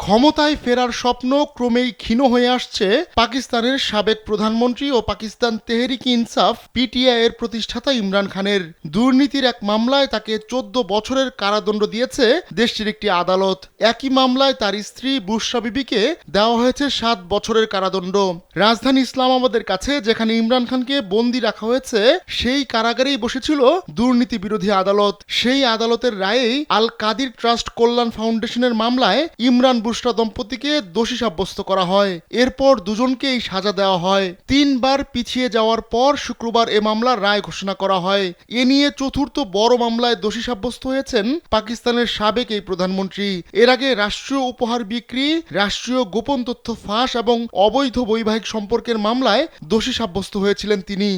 ক্ষমতায় ফেরার স্বপ্ন ক্রমেই ক্ষীণ হয়ে আসছে পাকিস্তানের সাবেক প্রধানমন্ত্রী ও পাকিস্তান তেহরিক ইনসাফ পিটিআই এর প্রতিষ্ঠাতা ইমরান খানের। দুর্নীতির এক মামলায় তাকে 14 বছরের কারাদণ্ড দিয়েছে দেশটির একটি আদালত। একই মামলায় তার স্ত্রী বুশরা বিবিকে দেওয়া হয়েছে 7 বছরের কারাদণ্ড। রাজধানী ইসলামাবাদের কাছে যেখানে ইমরান খানকে বন্দী রাখা হয়েছে সেই কারাগারেই বসেছিল দুর্নীতি বিরোধী আদালত। সেই আদালতের রায়েই আল কাদির ট্রাস্ট কল্যাণ ফাউন্ডেশনের মামলায় ইমরান বুশরা দম্পতিকে দোষী সাব্যস্ত করা হয়। এরপর দুজনকেই সাজা দেওয়া হয়। 3 বার পিছিয়ে যাওয়ার পর শুক্রবার এ মামলার রায় ঘোষণা করা হয়। এ নিয়ে চতুর্থ বড় মামলায় দোষী সাব্যস্ত হয়েছেন পাকিস্তানের সাবেক এই প্রধানমন্ত্রী। এর আগে রাষ্ট্রীয় উপহার বিক্রি, রাষ্ট্রীয় গোপন তথ্য ফাঁস এবং অবৈধ বৈবাহিক সম্পর্কের মামলায় দোষী সাব্যস্ত হয়েছিলেন তিনি।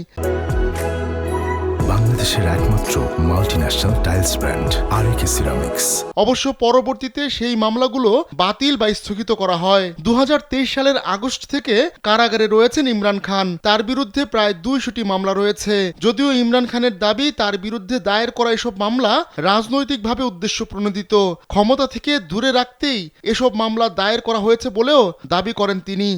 বাংলাদেশের একমাত্র মাল্টিন্যাশনাল টাইলস ব্র্যান্ড আরএকে সিরামিক্স। অবশ্য পরবর্তীতে সেই মামলাগুলো বাতিল বা স্থগিত করা হয়। 2023 সালের আগস্ট থেকে কারাগারে রয়েছেন ইমরান খান। তার বিরুদ্ধে প্রায় 200টি মামলা রয়েছে। যদিও ইমরান খানের দাবি তার বিরুদ্ধে দায়ের করা এসব মামলা রাজনৈতিকভাবে উদ্দেশ্য প্রণোদিত। ক্ষমতা থেকে দূরে রাখতেই এসব মামলা দায়ের করা হয়েছে বলেও দাবি করেন তিনি।